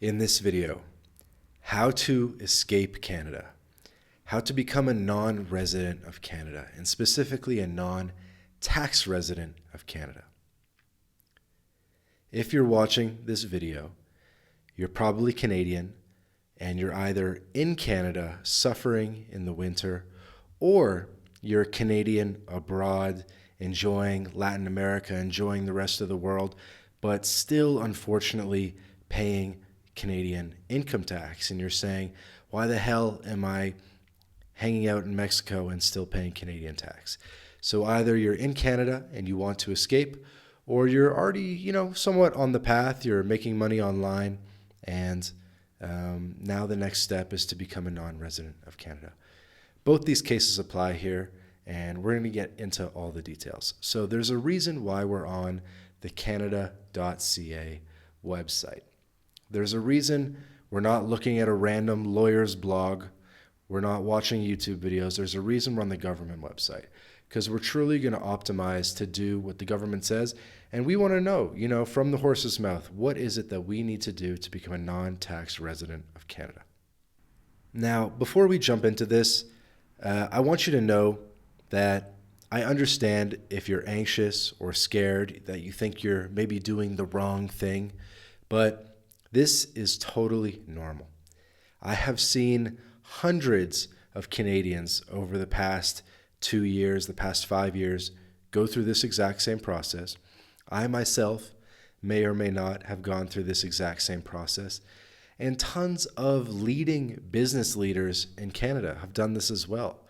In this video, how to escape Canada, how to become a non-resident of Canada, and specifically a non-tax resident of Canada. If you're watching this video, you're probably Canadian and you're either in Canada suffering in the winter, or you're Canadian abroad enjoying Latin America, enjoying the rest of the world, but still unfortunately paying Canadian income tax. And you're saying, why the hell am I hanging out in Mexico and still paying Canadian tax? So either you're in Canada and you want to escape, or you're already, somewhat on the path, you're making money online, and now the next step is to become a non-resident of Canada. Both these cases apply here, and we're going to get into all the details. So there's a reason why we're on the Canada.ca website. There's a reason we're not looking at a random lawyer's blog. We're not watching YouTube videos. There's a reason we're on the government website, because we're truly going to optimize to do what the government says. And we want to know, from the horse's mouth, what is it that we need to do to become a non-tax resident of Canada? Now, before we jump into this, I want you to know that I understand if you're anxious or scared, that you think you're maybe doing the wrong thing, but this is totally normal. I have seen hundreds of Canadians over the past 2 years, the past 5 years, go through this exact same process. I myself may or may not have gone through this exact same process. And tons of leading business leaders in Canada have done this as well.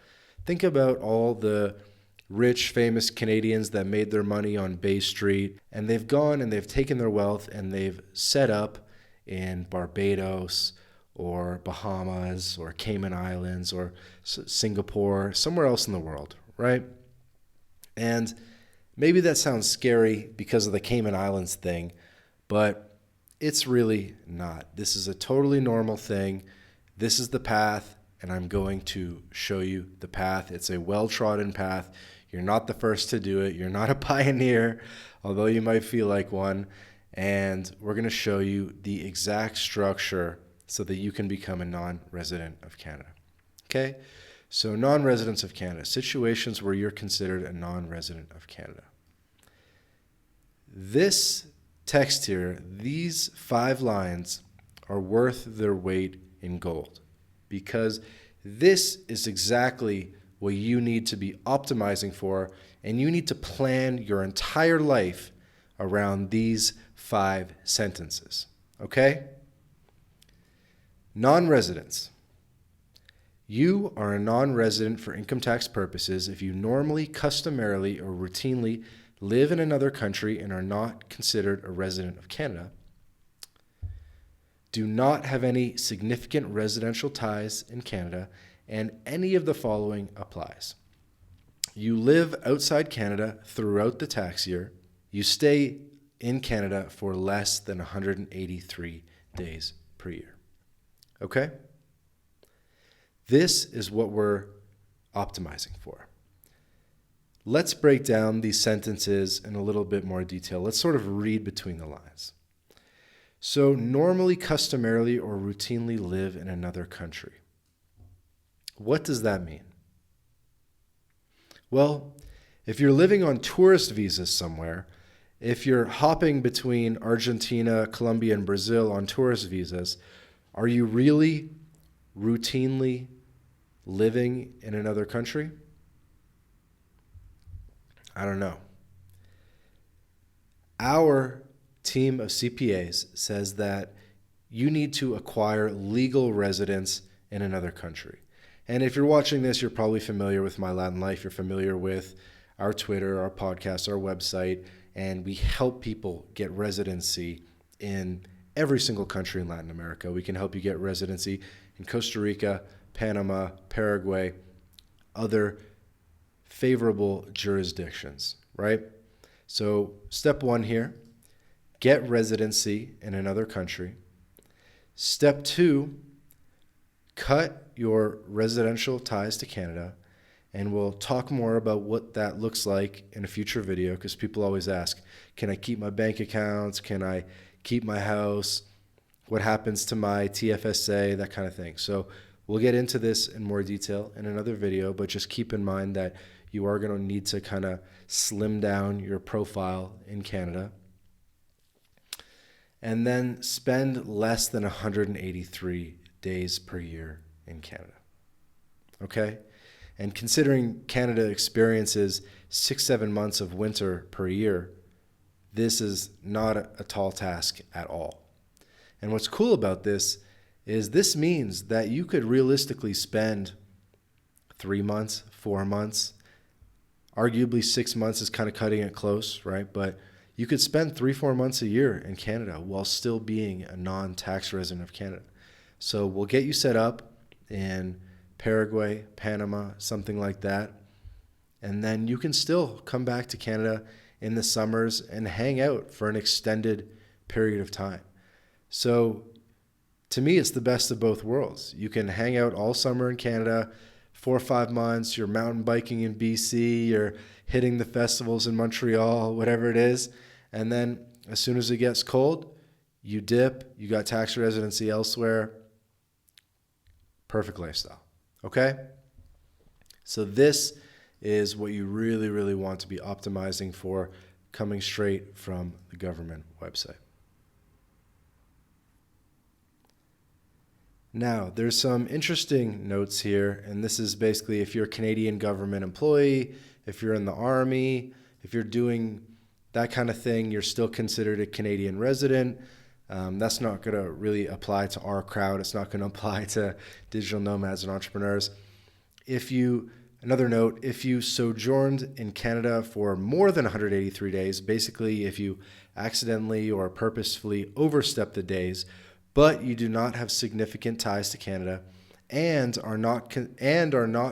Think about all the rich, famous Canadians that made their money on Bay Street, and they've gone and they've taken their wealth and they've set up in Barbados or Bahamas or Cayman Islands or Singapore, somewhere else in the world, right? And maybe that sounds scary because of the Cayman Islands thing, but it's really not. This is a totally normal thing. This is the path, and I'm going to show you the path. It's a well-trodden path. You're not the first to do it. You're not a pioneer, although you might feel like one. And we're going to show you the exact structure so that you can become a non-resident of Canada. Okay? So non-residents of Canada, situations where you're considered a non-resident of Canada. This text here, these 5 lines are worth their weight in gold, because this is exactly what you need to be optimizing for, and you need to plan your entire life around these 5 sentences. Okay? Non-residents. You are a non-resident for income tax purposes if you normally, customarily, or routinely live in another country and are not considered a resident of Canada. Do not have any significant residential ties in Canada, and any of the following applies. You live outside Canada throughout the tax year. You stay in Canada for less than 183 days per year. Okay? This is what we're optimizing for. Let's break down these sentences in a little bit more detail. Let's sort of read between the lines. So, normally, customarily, or routinely live in another country. What does that mean? Well, if you're living on tourist visas somewhere, if you're hopping between Argentina, Colombia, and Brazil on tourist visas, are you really routinely living in another country? I don't know. Our team of CPAs says that you need to acquire legal residence in another country. And if you're watching this, you're probably familiar with My Latin Life. You're familiar with our Twitter, our podcast, our website, and we help people get residency in every single country in Latin America. We can help you get residency in Costa Rica, Panama, Paraguay, other favorable jurisdictions, right? So step 1 here, get residency in another country. Step 2, cut your residential ties to Canada, and we'll talk more about what that looks like in a future video, because people always ask, can I keep my bank accounts? Can I keep my house? What happens to my TFSA, that kind of thing. So we'll get into this in more detail in another video, but just keep in mind that you are going to need to kind of slim down your profile in Canada. And then spend less than 183 days per year in Canada. Okay? And considering Canada experiences 6-7 months of winter per year, this is not a tall task at all. And what's cool about this is this means that you could realistically spend 3 months, 4 months, arguably 6 months is kind of cutting it close, right? But you could spend 3-4 months a year in Canada while still being a non-tax resident of Canada. So we'll get you set up in Paraguay, Panama, something like that. And then you can still come back to Canada in the summers and hang out for an extended period of time. So to me, it's the best of both worlds. You can hang out all summer in Canada, 4 or 5 months, you're mountain biking in BC, you're hitting the festivals in Montreal, whatever it is. And then as soon as it gets cold, you dip, you got tax residency elsewhere. Perfect lifestyle. Okay? So this is what you really, really want to be optimizing for, coming straight from the government website. Now, there's some interesting notes here, and this is basically if you're a Canadian government employee, if you're in the army, if you're doing that kind of thing, you're still considered a Canadian resident. That's not going to really apply to our crowd. It's not going to apply to digital nomads and entrepreneurs. Another note, if you sojourned in Canada for more than 183 days, basically if you accidentally or purposefully overstep the days, but you do not have significant ties to Canada and are not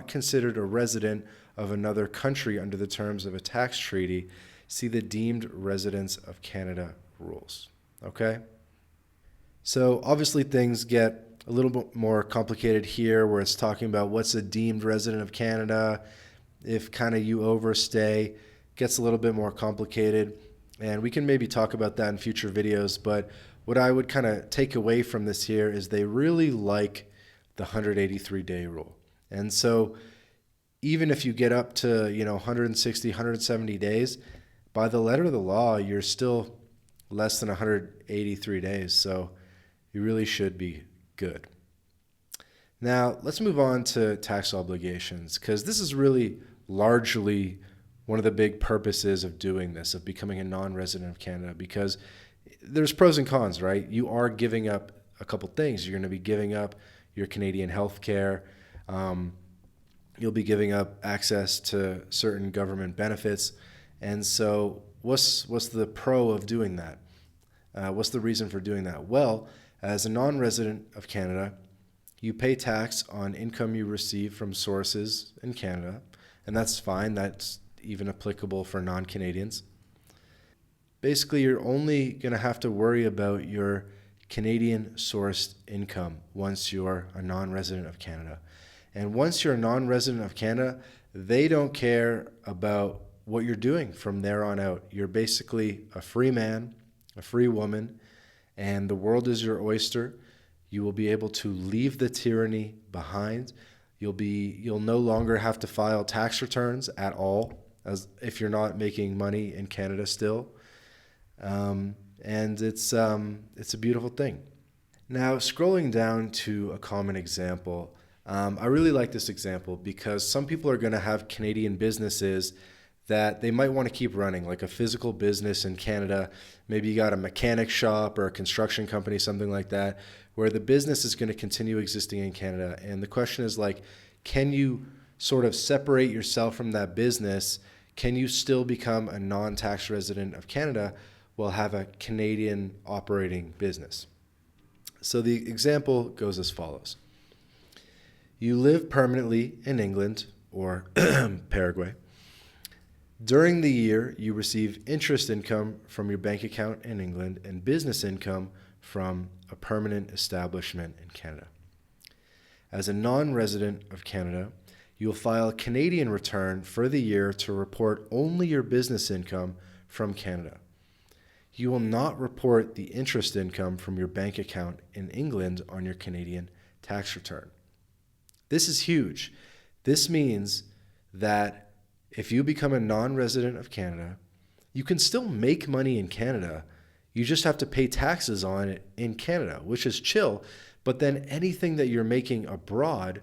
considered a resident of another country under the terms of a tax treaty, see the Deemed Residents of Canada rules. Okay? So obviously things get a little bit more complicated here where it's talking about what's a deemed resident of Canada. If kind of you overstay, gets a little bit more complicated. And we can maybe talk about that in future videos. But what I would kind of take away from this here is they really like the 183-day rule. And so even if you get up to 160, 170 days, by the letter of the law, you're still less than 183 days. So you really should be good. Now, let's move on to tax obligations, because this is really largely one of the big purposes of doing this, of becoming a non-resident of Canada, because there's pros and cons, right? You are giving up a couple things. You're going to be giving up your Canadian health care. You'll be giving up access to certain government benefits. And so what's the pro of doing that? What's the reason for doing that? Well, as a non-resident of Canada, you pay tax on income you receive from sources in Canada, and that's fine. That's even applicable for non-Canadians. Basically, you're only going to have to worry about your Canadian-sourced income once you're a non-resident of Canada. And once you're a non-resident of Canada, they don't care about what you're doing from there on out. You're basically a free man, a free woman, and the world is your oyster. You will be able to leave the tyranny behind. You'll no longer have to file tax returns at all, as if you're not making money in Canada still. And it's a beautiful thing. Now, scrolling down to a common example, I really like this example because some people are going to have Canadian businesses that they might want to keep running, like a physical business in Canada. Maybe you got a mechanic shop or a construction company, something like that, where the business is going to continue existing in Canada. And the question is like, can you sort of separate yourself from that business? Can you still become a non-tax resident of Canada while have a Canadian operating business? So the example goes as follows. You live permanently in England or Paraguay. During the year, you receive interest income from your bank account in England and business income from a permanent establishment in Canada. As a non-resident of Canada, you will file a Canadian return for the year to report only your business income from Canada. you will not report the interest income from your bank account in England on your Canadian tax return. This is huge. This means that if you become a non-resident of Canada, you can still make money in Canada. You just have to pay taxes on it in Canada, which is chill. But then anything that you're making abroad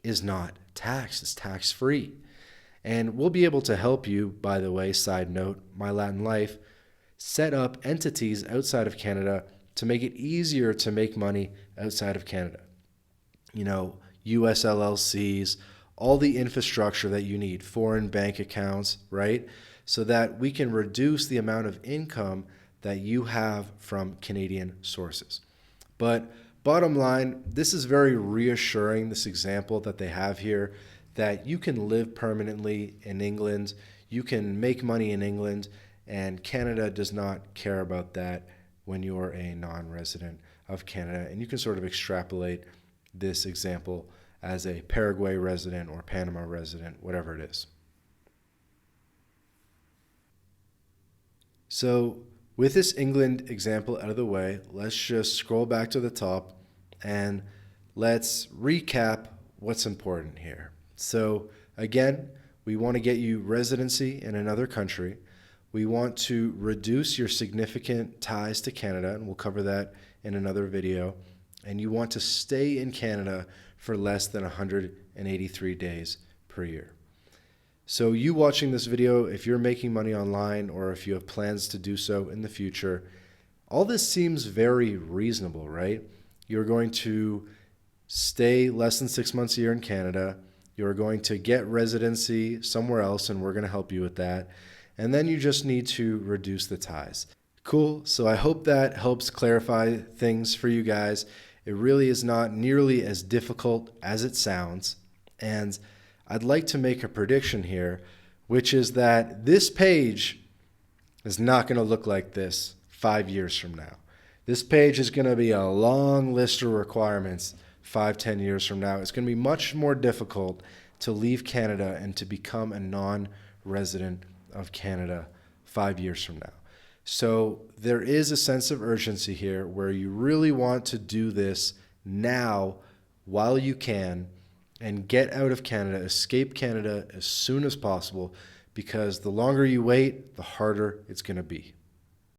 is not taxed. It's tax-free. And we'll be able to help you, by the way, side note, My Latin Life, set up entities outside of Canada to make it easier to make money outside of Canada. You know, US LLCs, all the infrastructure that you need, foreign bank accounts, right? So that we can reduce the amount of income that you have from Canadian sources. But bottom line, this is very reassuring, this example that they have here, that you can live permanently in England, you can make money in England, and Canada does not care about that when you're a non-resident of Canada. And you can sort of extrapolate this example as a Paraguay resident or Panama resident, whatever it is. So with this England example out of the way, let's just scroll back to the top and let's recap what's important here. So again, we want to get you residency in another country. We want to reduce your significant ties to Canada, and we'll cover that in another video. And you want to stay in Canada for less than 183 days per year. So you watching this video, if you're making money online or if you have plans to do so in the future, all this seems very reasonable, right? You're going to stay less than 6 months a year in Canada. You're going to get residency somewhere else, and we're going to help you with that. And then you just need to reduce the ties. Cool. So I hope that helps clarify things for you guys. It really is not nearly as difficult as it sounds. And I'd like to make a prediction here, which is that this page is not going to look like this 5 years from now. This page is going to be a long list of requirements 5-10 years from now. It's going to be much more difficult to leave Canada and to become a non-resident of Canada 5 years from now. So there is a sense of urgency here where you really want to do this now while you can and get out of Canada, escape Canada as soon as possible, because the longer you wait, the harder it's going to be.